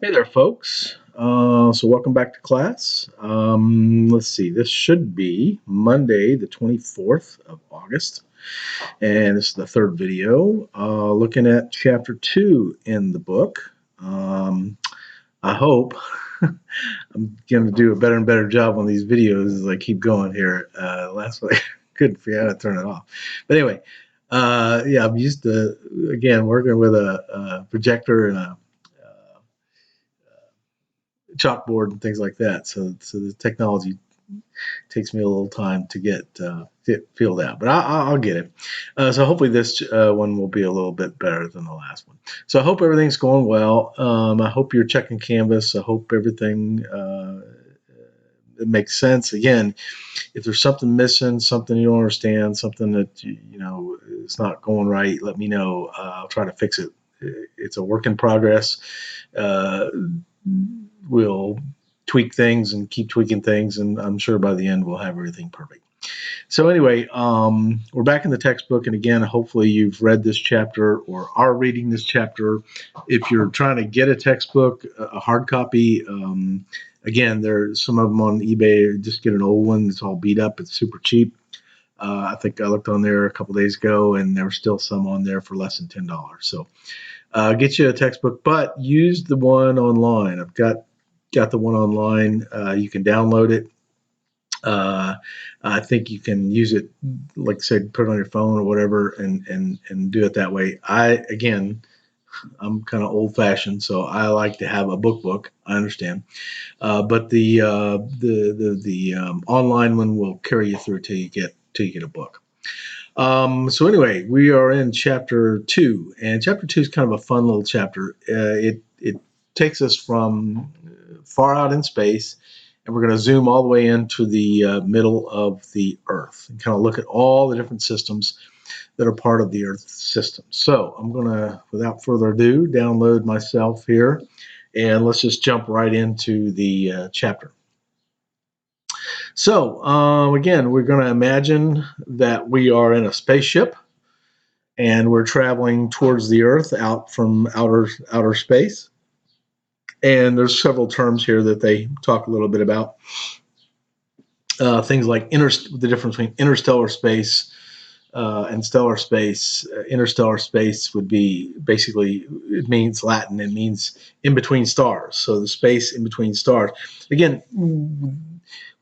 Hey there, folks. So welcome back to class. Let's see, this should be Monday, the 24th of August, and this is the third video looking at chapter 2 in the book. I hope I'm going to do a better and better job on these videos as I keep going here. Last one, I couldn't figure out how to turn it off. But anyway, yeah, I'm used to, again, working with a projector and a chalkboard and things like that. So the technology takes me a little time to get filled out, but I'll get it. So hopefully this one will be a little bit better than the last one. So I hope everything's going well. I hope you're checking Canvas. I hope everything it makes sense. Again, if there's something missing, something you don't understand, something that you know is not going right, let me know. I'll try to fix it. It's a work in progress. Uh, we'll tweak things and keep tweaking things, and I'm sure by the end we'll have everything perfect. So anyway, we're back in the textbook, and again, hopefully you've read this chapter or are reading this chapter. If you're trying to get a textbook, a hard copy, again, there's some of them on eBay. Just get an old one. It's all beat up. It's super cheap. I think I looked on there a couple days ago, and there were still some on there for less than $10. So get you a textbook, but use the one online. I've got the one online. You can download it. I think you can use it, like I said, put it on your phone or whatever, and do it that way. I'm kind of old fashioned, so I like to have a book. I understand, but the online one will carry you through till you get a book. So anyway, we are in chapter 2, and chapter 2 is kind of a fun little chapter. It takes us from far out in space, and we're going to zoom all the way into the middle of the Earth and kind of look at all the different systems that are part of the Earth system. So I'm going to, without further ado, download myself here, and let's just jump right into the chapter. So again, we're going to imagine that we are in a spaceship and we're traveling towards the Earth out from outer space. And there's several terms here that they talk a little bit about. Things like the difference between interstellar space and stellar space. Interstellar space would be basically, it means Latin, it means in between stars. So the space in between stars. Again,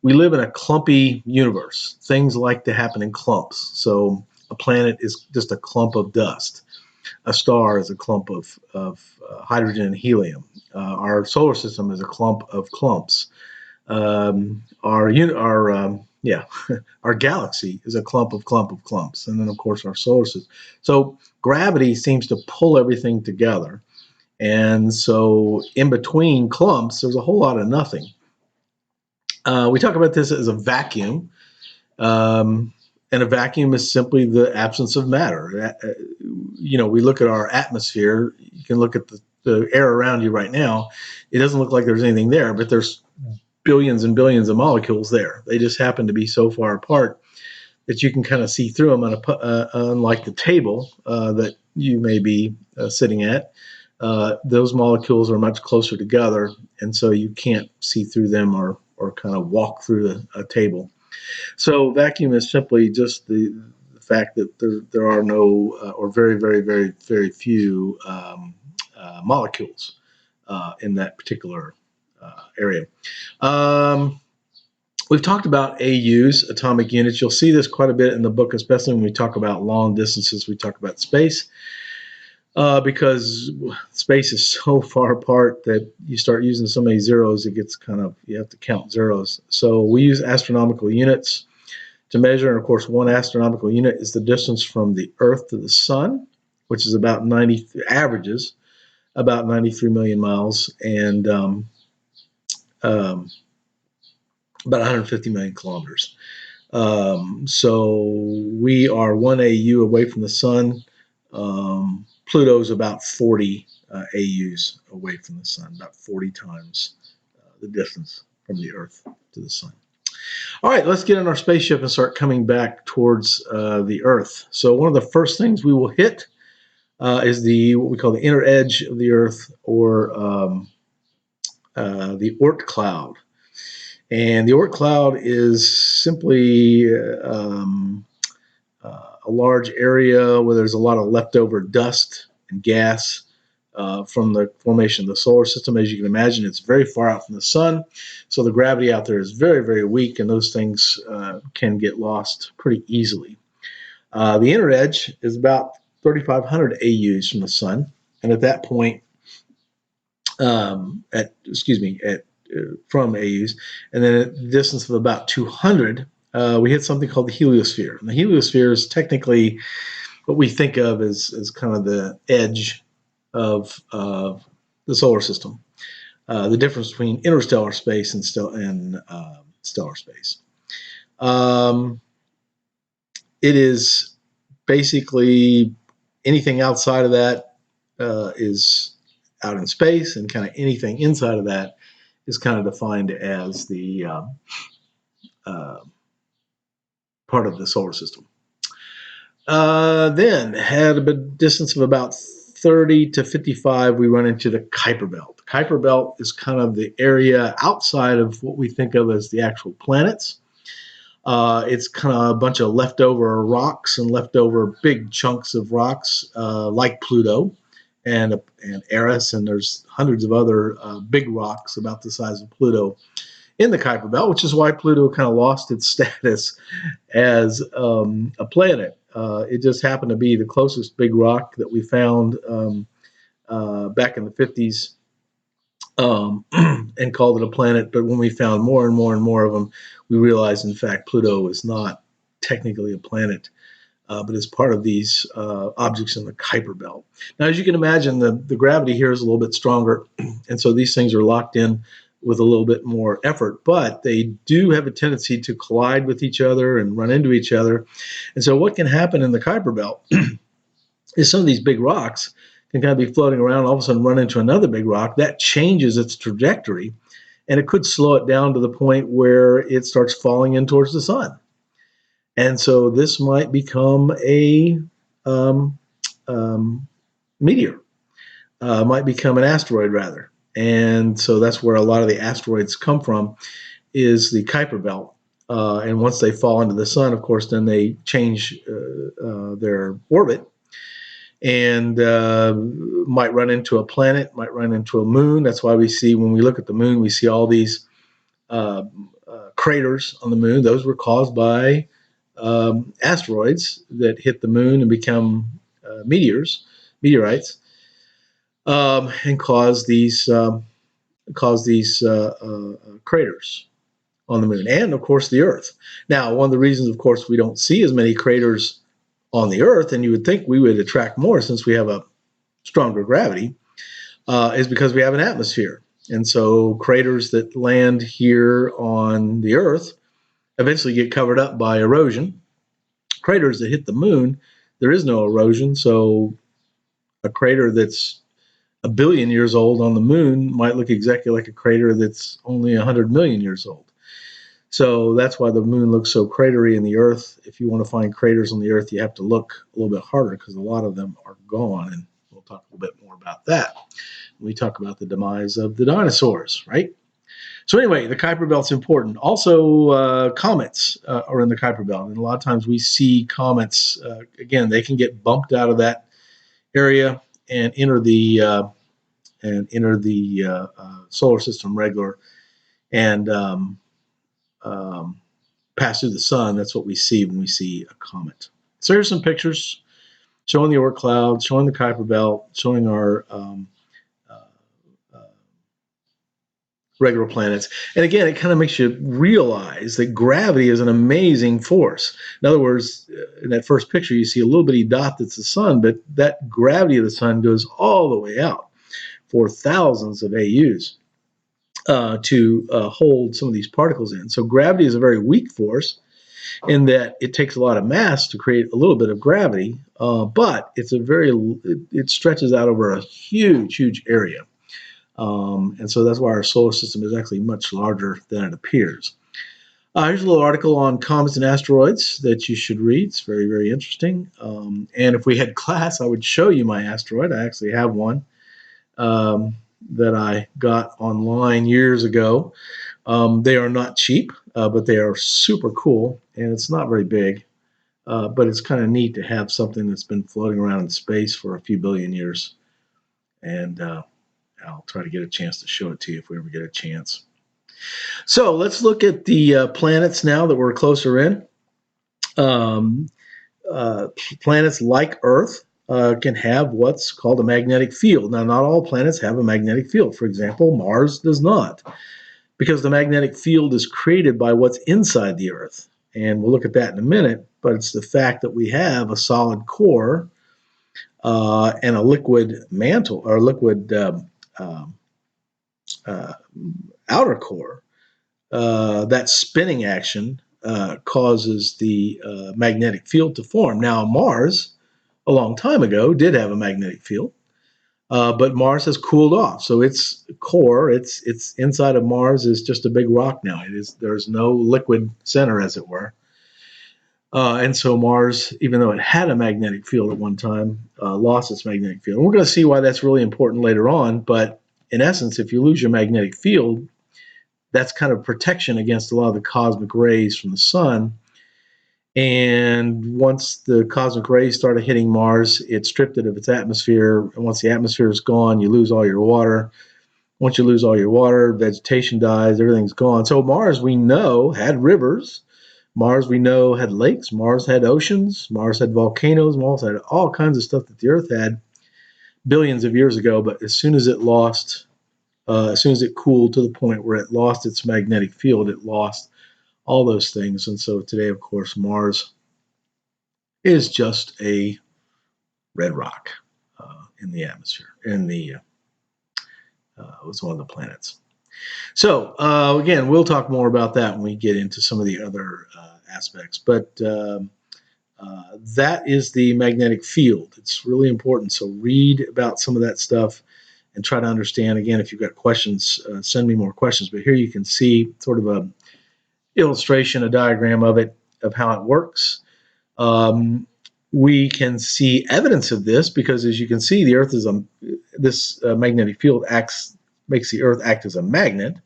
we live in a clumpy universe. Things like to happen in clumps. So a planet is just a clump of dust. A star is a clump of hydrogen and helium. Our solar system is a clump of clumps. Our our galaxy is a clump of clumps, and then of course our solar system. So gravity seems to pull everything together, and so in between clumps, there's a whole lot of nothing. We talk about this as a vacuum, and a vacuum is simply the absence of matter. We look at our atmosphere. You can look at the air around you right now. It doesn't look like there's anything there, but there's billions and billions of molecules there. They just happen to be so far apart that you can kind of see through them. Unlike the table that you may be sitting at, those molecules are much closer together, and so you can't see through them or kind of walk through a table. So vacuum is simply just the fact that there are no or very, very, very, very few molecules in that particular area. We've talked about AUs, atomic units. You'll see this quite a bit in the book, especially when we talk about long distances. We talk about space because space is so far apart that you start using so many zeros, it gets you have to count zeros. So we use astronomical units to measure, and of course, one astronomical unit is the distance from the Earth to the Sun, which is about averages about 93 million miles, and about 150 million kilometers. So we are 1 AU away from the Sun. Pluto's about 40 AUs away from the Sun, about 40 times the distance from the Earth to the Sun. All right, let's get in our spaceship and start coming back towards the Earth. So one of the first things we will hit is what we call the inner edge of the Earth, or the Oort cloud. And the Oort cloud is simply a large area where there's a lot of leftover dust and gas from the formation of the solar system. As you can imagine, it's very far out from the sun, so the gravity out there is very, very weak, and those things can get lost pretty easily. The inner edge is about 3,500 AUs from the sun, and at that point, from AUs, and then at a distance of about 200, we hit something called the heliosphere. And the heliosphere is technically what we think of as kind of the edge of the solar system. The difference between interstellar space and stellar space. It is basically anything outside of that is out in space, and kind of anything inside of that is kind of defined as the part of the solar system. Then, at a distance of about 30 to 55, we run into the Kuiper Belt. The Kuiper Belt is kind of the area outside of what we think of as the actual planets. It's kind of a bunch of leftover rocks and leftover big chunks of rocks, like Pluto and Eris, and there's hundreds of other big rocks about the size of Pluto in the Kuiper Belt, which is why Pluto kind of lost its status as a planet. It just happened to be the closest big rock that we found back in the 50s, and called it a planet. But when we found more and more and more of them, we realized, in fact, Pluto is not technically a planet, but is part of these objects in the Kuiper Belt. Now, as you can imagine, the gravity here is a little bit stronger, and so these things are locked in with a little bit more effort, but they do have a tendency to collide with each other and run into each other. And so what can happen in the Kuiper Belt is some of these big rocks can kind of be floating around, all of a sudden run into another big rock. That changes its trajectory, and it could slow it down to the point where it starts falling in towards the sun. And so this might become a meteor, might become an asteroid, rather. And so that's where a lot of the asteroids come from, is the Kuiper Belt. And once they fall into the sun, of course, then they change their orbit, and might run into a planet, might run into a moon. That's why we see, when we look at the moon, we see all these craters on the moon. Those were caused by asteroids that hit the moon and become meteorites, and cause these craters on the moon, and of course the Earth. Now, one of the reasons, of course, we don't see as many craters on the Earth, and you would think we would attract more since we have a stronger gravity, is because we have an atmosphere. And so craters that land here on the Earth eventually get covered up by erosion. Craters that hit the moon, there is no erosion, so a crater that's a billion years old on the moon might look exactly like a crater that's only 100 million years old. So that's why the moon looks so cratery, and the Earth, if you want to find craters on the Earth, you have to look a little bit harder, because a lot of them are gone, and we'll talk a little bit more about that when we talk about the demise of the dinosaurs, right? So anyway, the Kuiper Belt's important. Also, comets are in the Kuiper Belt, and a lot of times we see comets. Again, they can get bumped out of that area and enter the solar system regular, and pass through the sun. That's what we see when we see a comet. So here's some pictures showing the Oort cloud, showing the Kuiper Belt, showing our regular planets. And again, it kind of makes you realize that gravity is an amazing force. In other words, in that first picture, you see a little bitty dot that's the sun, but that gravity of the sun goes all the way out for thousands of AUs to hold some of these particles in. So gravity is a very weak force in that it takes a lot of mass to create a little bit of gravity, but it stretches out over a huge, huge area. And so that's why our solar system is actually much larger than it appears. Here's a little article on comets and asteroids that you should read. It's very, very interesting. And if we had class, I would show you my asteroid. I actually have one. that I got online years ago. They are not cheap, but they are super cool, and it's not very big. But it's kind of neat to have something that's been floating around in space for a few billion years. And I'll try to get a chance to show it to you if we ever get a chance. So let's look at the planets now that we're closer in. Um, uh, Planets like Earth can have what's called a magnetic field. Now, not all planets have a magnetic field. For example, Mars does not, because the magnetic field is created by what's inside the Earth. And we'll look at that in a minute, but it's the fact that we have a solid core and a liquid mantle or liquid um, uh, outer core. That spinning action causes the magnetic field to form. Now, Mars, a long time ago, did have a magnetic field, but Mars has cooled off. So its core, its inside of Mars is just a big rock now. There's no liquid center, as it were. And so Mars, even though it had a magnetic field at one time, lost its magnetic field. And we're going to see why that's really important later on. But in essence, if you lose your magnetic field, that's kind of protection against a lot of the cosmic rays from the sun. And once the cosmic rays started hitting Mars, it stripped it of its atmosphere. And once the atmosphere is gone, you lose all your water. Once you lose all your water, vegetation dies, everything's gone. So Mars, we know, had rivers. Mars, we know, had lakes. Mars had oceans. Mars had volcanoes. Mars had all kinds of stuff that the Earth had billions of years ago. But as soon as it lost, as soon as it cooled to the point where it lost its magnetic field, it lost all those things. And so today, of course, Mars is just a red rock in the atmosphere, in the was one of the planets. So again, we'll talk more about that when we get into some of the other aspects. But that is the magnetic field. It's really important. So read about some of that stuff and try to understand. Again, if you've got questions, send me more questions. But here you can see sort of a illustration, a diagram of it, of how it works. We can see evidence of this because, as you can see, the Earth is this magnetic field makes the Earth act as a magnet,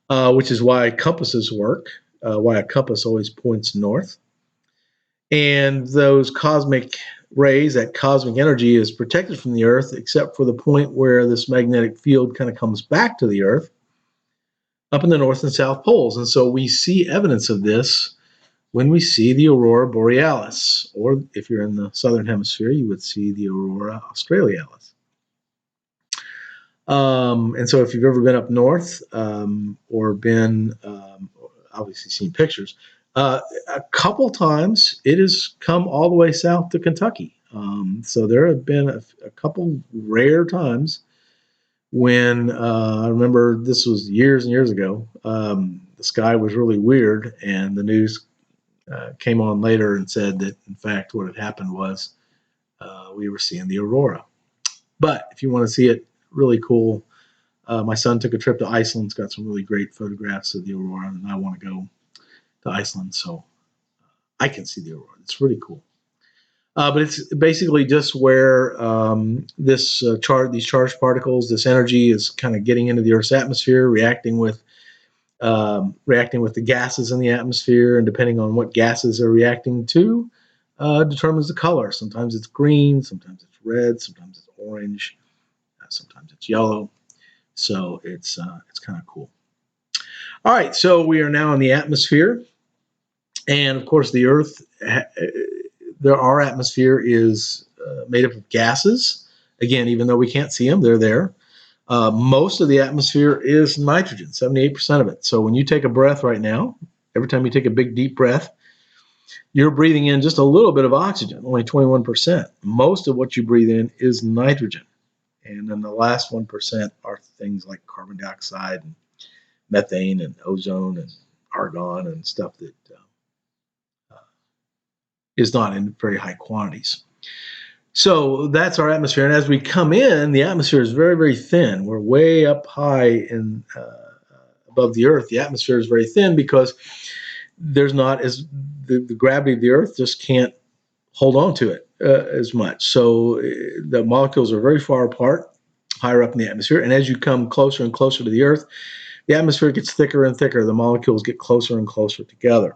which is why compasses work, why a compass always points north. And those cosmic rays, that cosmic energy, is protected from the Earth, except for the point where this magnetic field kind of comes back to the Earth, up in the North and South poles. And so we see evidence of this when we see the aurora borealis, or if you're in the southern hemisphere, you would see the aurora australialis. And so if you've ever been up north or been, obviously seen pictures, a couple times it has come all the way south to Kentucky. So there have been a couple rare times when I remember this was years and years ago. The sky was really weird, and the news came on later and said that, in fact, what had happened was we were seeing the aurora. But if you want to see it really cool, my son took a trip to Iceland. It's got some really great photographs of the aurora, and I want to go to Iceland so I can see the aurora. It's really cool. But it's basically just where these charged particles, this energy is kind of getting into the Earth's atmosphere, reacting with the gases in the atmosphere, and depending on what gases are reacting to, determines the color. Sometimes it's green, sometimes it's red, sometimes it's orange, sometimes it's yellow. So it's kind of cool. All right, so we are now in the atmosphere, and of course the Earth, our atmosphere is made up of gases. Again, even though we can't see them, they're there. Most of the atmosphere is nitrogen, 78% of it. So when you take a breath right now, every time you take a big deep breath, you're breathing in just a little bit of oxygen, only 21%. Most of what you breathe in is nitrogen. And then the last 1% are things like carbon dioxide and methane and ozone and argon and stuff that is not in very high quantities. So that's our atmosphere. And as we come in, the atmosphere is very, very thin. We're way up high above the Earth. The atmosphere is very thin because there's not the gravity of the Earth just can't hold on to it as much. So the molecules are very far apart. higher up in the atmosphere. And as you come closer and closer to the Earth, the atmosphere gets thicker and thicker. The molecules get closer and closer together.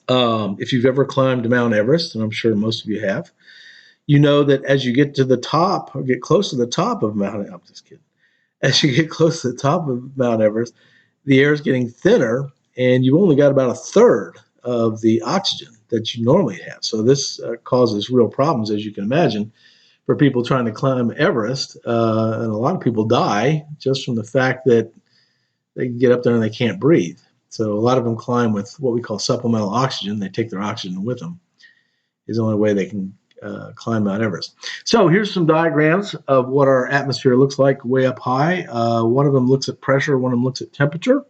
If you've ever climbed Mount Everest, and I'm sure most of you have, you know that as you get to the top or get close to the top of Mount, I'm just kidding. As you get close to the top of Mount Everest, the air is getting thinner, and you've only got about a third of the oxygen that you normally have. So this causes real problems, as you can imagine, for people trying to climb Everest. And a lot of people die just from the fact that they get up there and they can't breathe. So a lot of them climb with what we call supplemental oxygen. They take their oxygen with them. Is the only way they can climb Mount Everest. So here's some diagrams of what our atmosphere looks like way up high. One of them looks at pressure, one of them looks at temperature.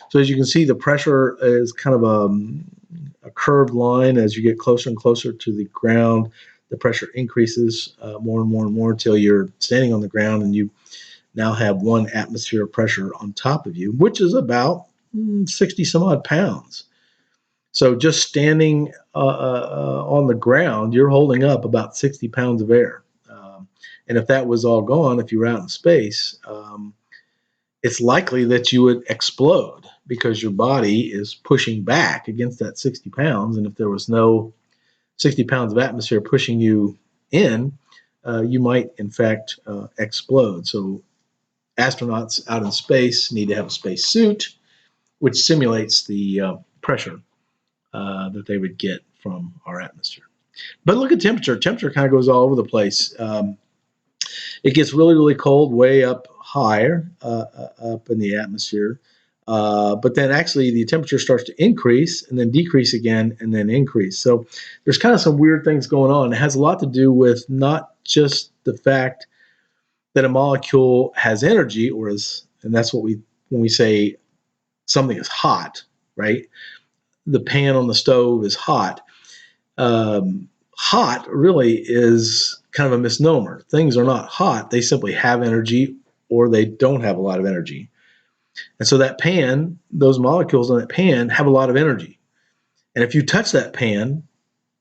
So as you can see, the pressure is kind of a curved line. As you get closer and closer to the ground, the pressure increases more and more and more until you're standing on the ground and you now have 1 atmosphere of pressure on top of you, which is about 60 some odd pounds. So just standing on the ground, you're holding up about 60 pounds of air. And if that was all gone, if you were out in space, it's likely that you would explode because your body is pushing back against that 60 pounds. And if there was no 60 pounds of atmosphere pushing you in, you might, in fact, explode. So astronauts out in space need to have a space suit, which simulates the pressure that they would get from our atmosphere. But look at temperature. Temperature kind of goes all over the place. It gets really, really cold way up higher, up in the atmosphere. But then actually the temperature starts to increase and then decrease again and then increase. So there's kind of some weird things going on. It has a lot to do with not just the fact that a molecule has energy, and that's what when we say something is hot, right? The pan on the stove is hot. Hot really is kind of a misnomer. Things are not hot. They simply have energy or they don't have a lot of energy. And so that pan, those molecules in that pan have a lot of energy. And if you touch that pan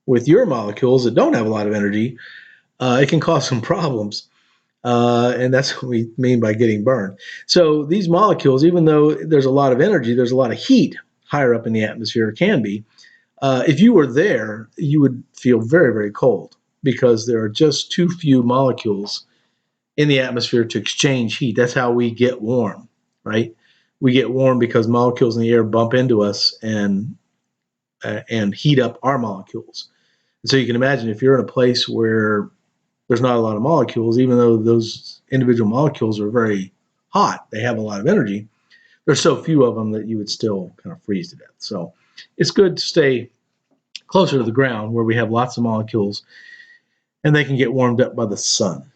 with your molecules that don't have a lot of energy, it can cause some problems. And that's what we mean by getting burned. So these molecules, even though there's a lot of energy, there's a lot of heat higher up in the atmosphere, can be. If you were there, you would feel very, very cold because there are just too few molecules in the atmosphere to exchange heat. That's how we get warm, right? We get warm because molecules in the air bump into us and heat up our molecules. And so you can imagine if you're in a place where there's not a lot of molecules, even though those individual molecules are very hot, they have a lot of energy, there's so few of them that you would still kind of freeze to death. So it's good to stay closer to the ground where we have lots of molecules and they can get warmed up by the sun.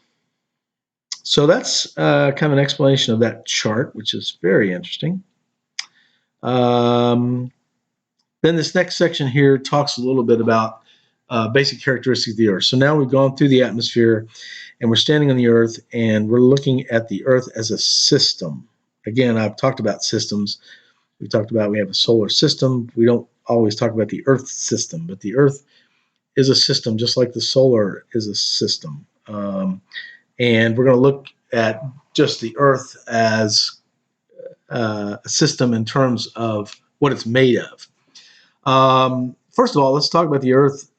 So that's kind of an explanation of that chart, which is very interesting. Then this next section here talks a little bit about basic characteristics of the Earth. So now we've gone through the atmosphere and we're standing on the Earth and we're looking at the Earth as a system. Again, I've talked about systems. We talked about we have a solar system. We don't always talk about the Earth system, but the Earth is a system just like the solar is a system. And we're going to look at just the Earth as a system in terms of what it's made of. First of all, let's talk about the Earth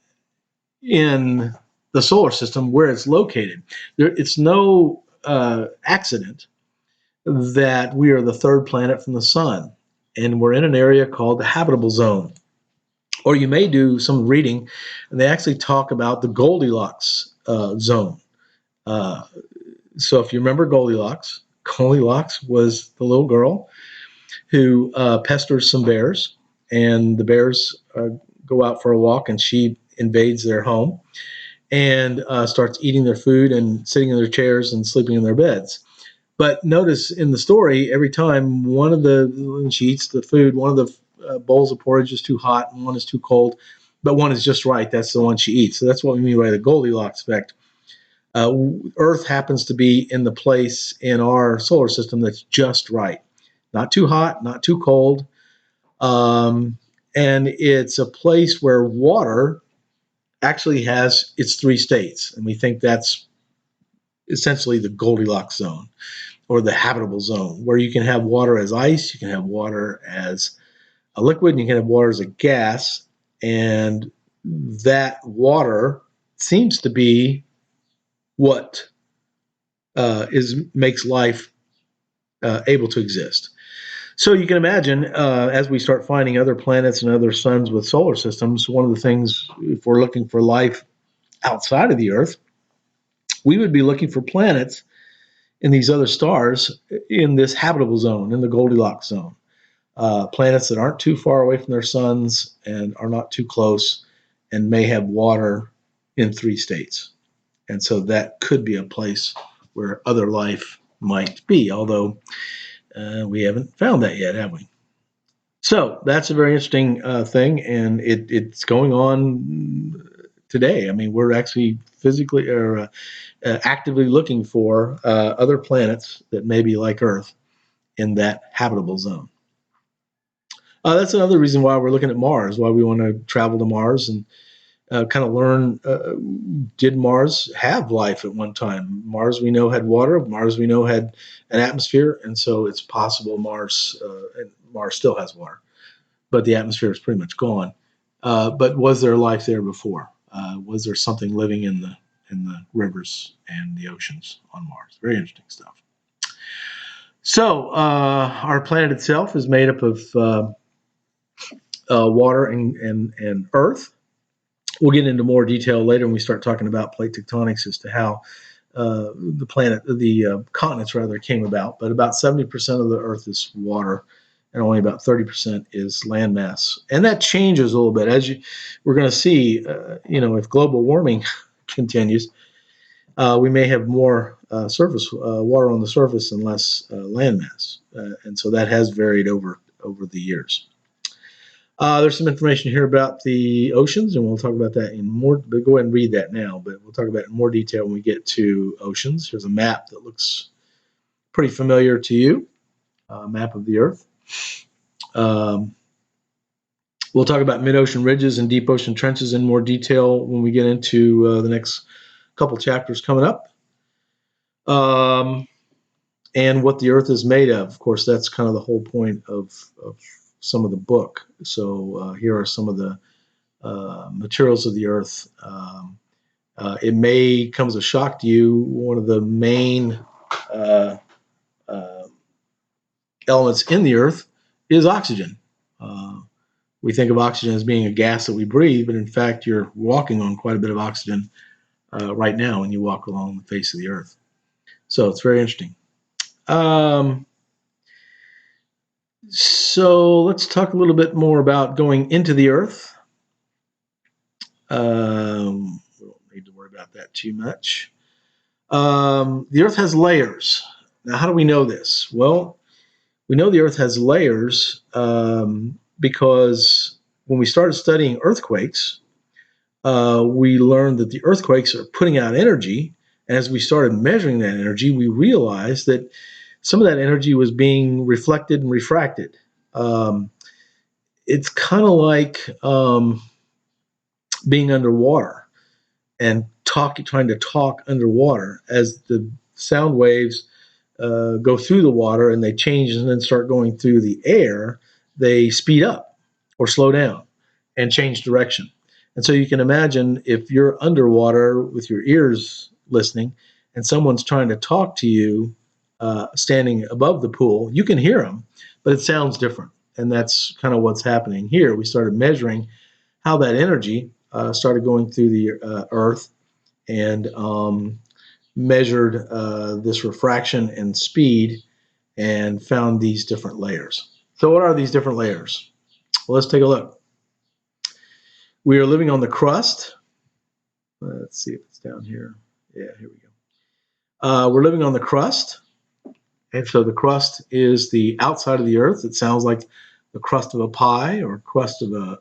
in the solar system, where it's located. It's no accident that we are the third planet from the sun, and we're in an area called the habitable zone. Or you may do some reading, and they actually talk about the Goldilocks zone. So if you remember Goldilocks, Goldilocks was the little girl who pesters some bears, and the bears go out for a walk, and she invades their home and starts eating their food and sitting in their chairs and sleeping in their beds. But notice in the story, every time when she eats the food, one of the bowls of porridge is too hot and one is too cold, but one is just right. That's the one she eats. So that's what we mean by the Goldilocks effect. Earth happens to be in the place in our solar system that's just right. Not too hot, not too cold. And it's a place where water actually has its 3 states. And we think that's essentially the Goldilocks zone or the habitable zone, where you can have water as ice, you can have water as a liquid, and you can have water as a gas. And that water seems to be what is makes life able to exist. So you can imagine, as we start finding other planets and other suns with solar systems, one of the things, if we're looking for life outside of the Earth, we would be looking for planets in these other stars in this habitable zone, in the Goldilocks zone. Planets that aren't too far away from their suns and are not too close and may have water in three states. And so that could be a place where other life might be, although we haven't found that yet, have we? So that's a very interesting thing, and it's going on today. I mean, we're actually physically or actively looking for other planets that may be like Earth in that habitable zone. That's another reason why we're looking at Mars, why we want to travel to Mars and kind of learn, did Mars have life at one time? Mars we know had water. Mars we know had an atmosphere, and so it's possible Mars still has water, but the atmosphere is pretty much gone. But was there life there before? Was there something living in the rivers and the oceans on Mars? Very interesting stuff. So our planet itself is made up of water and earth. We'll get into more detail later when we start talking about plate tectonics as to how the continents rather came about. But about 70% of the Earth is water, and only about 30% is landmass. And that changes a little bit we're going to see. If global warming continues, we may have more surface water on the surface and less landmass, and so that has varied over the years. There's some information here about the oceans, and we'll talk about that in more. But go ahead and read that now, but we'll talk about it in more detail when we get to oceans. Here's a map that looks pretty familiar to you, a map of the Earth. We'll talk about mid-ocean ridges and deep ocean trenches in more detail when we get into the next couple chapters coming up. And what the Earth is made of. Of course, that's kind of the whole point of some of the book. So here are some of the materials of the Earth. It may come as a shock to you. One of the main elements in the Earth is oxygen. We think of oxygen as being a gas that we breathe, but in fact, you're walking on quite a bit of oxygen right now when you walk along the face of the Earth. So it's very interesting. So let's talk a little bit more about going into the Earth. We don't need to worry about that too much. The Earth has layers. Now, how do we know this? Well, we know the Earth has layers because when we started studying earthquakes, we learned that the earthquakes are putting out energy. And as we started measuring that energy, we realized that some of that energy was being reflected and refracted. It's kind of like being underwater and trying to talk underwater. As the sound waves go through the water and they change and then start going through the air, they speed up or slow down and change direction. And so you can imagine if you're underwater with your ears listening and someone's trying to talk to you standing above the pool, you can hear them, but it sounds different. And that's kind of what's happening here. We started measuring how that energy started going through the Earth and measured this refraction and speed and found these different layers. So what are these different layers? Well, let's take a look. We are living on the crust. Let's see if it's down here. Yeah, here we go. We're living on the crust. And so the crust is the outside of the Earth. It sounds like the crust of a pie or crust of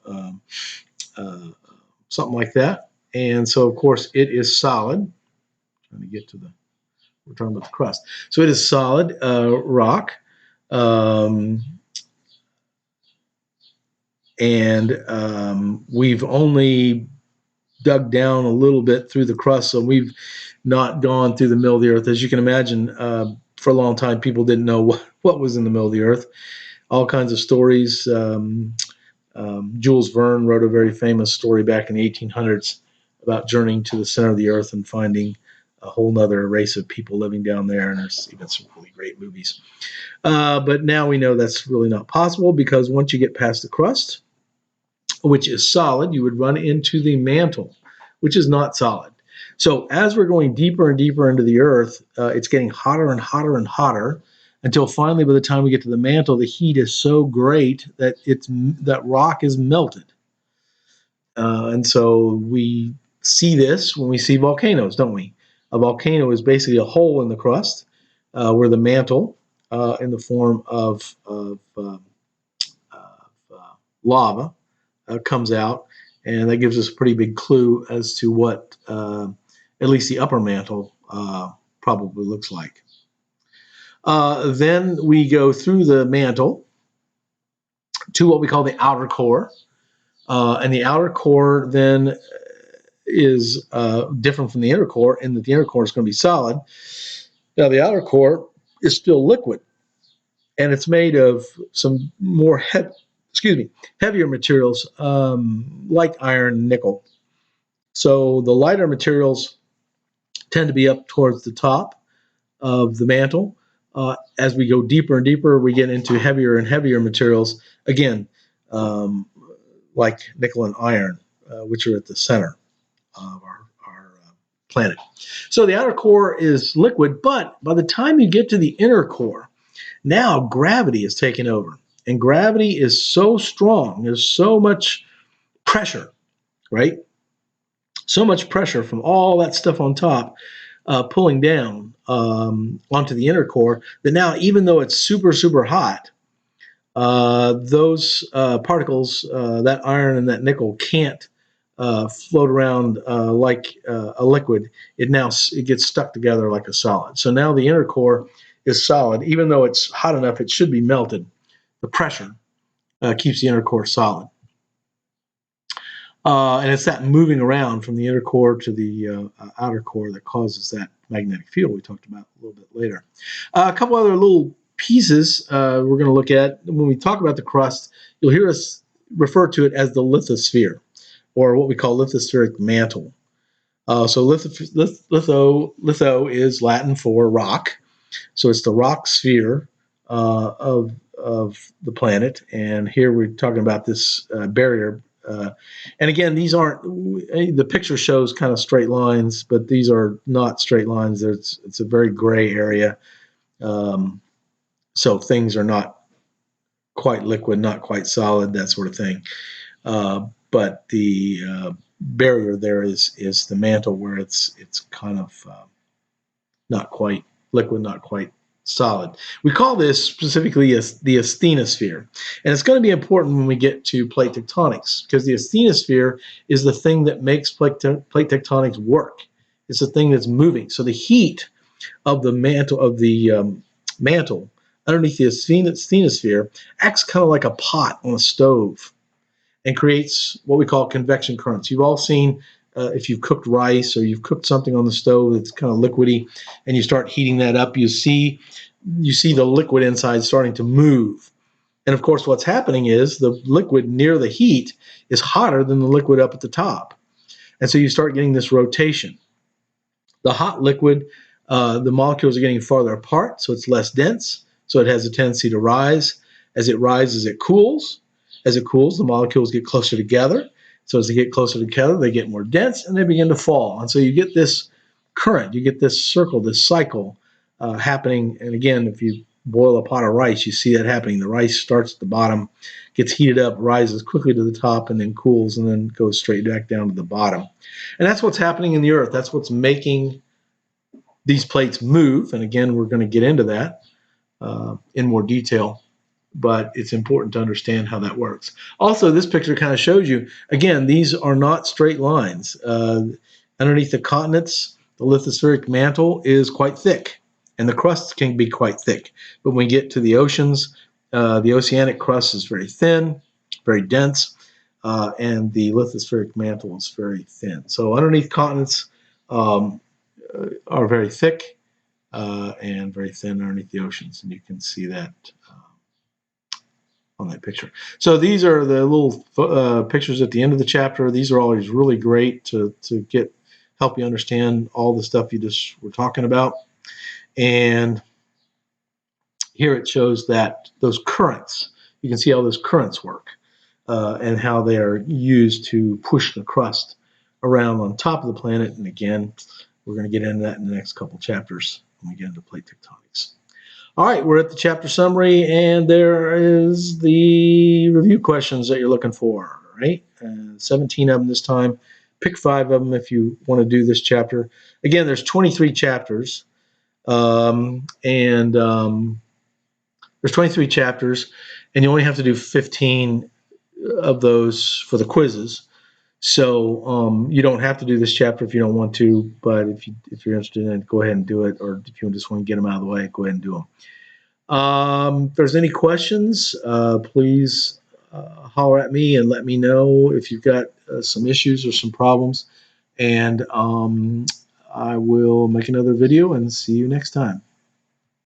something like that. And so, of course, it is solid. Trying to get to we're talking about the crust. So it is solid rock. And we've only dug down a little bit through the crust. So we've not gone through the middle of the earth. As you can imagine, for a long time, people didn't know what was in the middle of the earth. All kinds of stories. Jules Verne wrote a very famous story back in the 1800s about journeying to the center of the earth and finding a whole nother race of people living down there. And there's even some really great movies. But now we know that's really not possible, because once you get past the crust, which is solid, you would run into the mantle, which is not solid. So as we're going deeper and deeper into the earth, it's getting hotter and hotter and hotter, until finally, by the time we get to the mantle, the heat is so great that that rock is melted. And so we see this when we see volcanoes, don't we? A volcano is basically a hole in the crust, where the mantle, in the form of lava, comes out, and that gives us a pretty big clue as to what at least the upper mantle probably looks like. Then we go through the mantle to what we call the outer core, and the outer core then is different from the inner core, in that the inner core is going to be solid. Now the outer core is still liquid, and it's made of some more heavier materials, like iron and nickel. So the lighter materials tend to be up towards the top of the mantle. As we go deeper and deeper, we get into heavier and heavier materials, again, like nickel and iron, which are at the center of our planet. So the outer core is liquid, but by the time you get to the inner core, now gravity is taking over. And gravity is so strong, there's so much pressure, right? So much pressure from all that stuff on top, pulling down onto the inner core, that now, even though it's super, super hot, those particles, that iron and that nickel, can't float around like a liquid. It gets stuck together like a solid. So now the inner core is solid. Even though it's hot enough, it should be melted. The pressure keeps the inner core solid. And it's that moving around from the inner core to the outer core that causes that magnetic field we talked about a little bit later. A couple other little pieces we're going to look at. When we talk about the crust, you'll hear us refer to it as the lithosphere, or what we call lithospheric mantle. So litho is Latin for rock. So it's the rock sphere of the planet. And here we're talking about this barrier. And again, these aren't, the picture shows kind of straight lines, but these are not straight lines. It's a very gray area. So things are not quite liquid, not quite solid, that sort of thing. But the barrier there is the mantle, where it's kind of not quite liquid, not quite solid. We call this specifically the asthenosphere. And it's going to be important when we get to plate tectonics, because the asthenosphere is the thing that makes plate tectonics work. It's the thing that's moving. So the heat of the mantle underneath the asthenosphere acts kind of like a pot on a stove, and creates what we call convection currents. You've all seen, if you've cooked rice or you've cooked something on the stove that's kind of liquidy, and you start heating that up, you see the liquid inside starting to move. And of course, what's happening is the liquid near the heat is hotter than the liquid up at the top. And so you start getting this rotation. The hot liquid, the molecules are getting farther apart, so it's less dense, so it has a tendency to rise. As it rises, it cools. As it cools, the molecules get closer together. So as they get closer together, they get more dense, and they begin to fall. And so you get this current, you get this circle, this cycle happening. And again, if you boil a pot of rice, you see that happening. The rice starts at the bottom, gets heated up, rises quickly to the top, and then cools, and then goes straight back down to the bottom. And that's what's happening in the earth. That's what's making these plates move. And again, we're going to get into that in more detail, but it's important to understand how that works. Also, this picture kind of shows you, again, these are not straight lines. Underneath the continents, the lithospheric mantle is quite thick, and the crust can be quite thick. But when we get to the oceans, the oceanic crust is very thin, very dense, and the lithospheric mantle is very thin. So underneath continents, are very thick and very thin underneath the oceans, and you can see that on that picture. So these are the little pictures at the end of the chapter. These are always really great to help you understand all the stuff you just were talking about. And here it shows that those currents, you can see how those currents work and how they are used to push the crust around on top of the planet. And again, we're going to get into that in the next couple chapters when we get into plate tectonics. All right, we're at the chapter summary, and there is the review questions that you're looking for, right? 17 of them this time. Pick 5 of them if you want to do this chapter. Again, there's 23 chapters, there's 23 chapters, and you only have to do 15 of those for the quizzes. So you don't have to do this chapter if you don't want to, but if you're interested in it, go ahead and do it. Or if you just want to get them out of the way, go ahead and do them. If there's any questions, please holler at me and let me know if you've got some issues or some problems. And I will make another video and see you next time.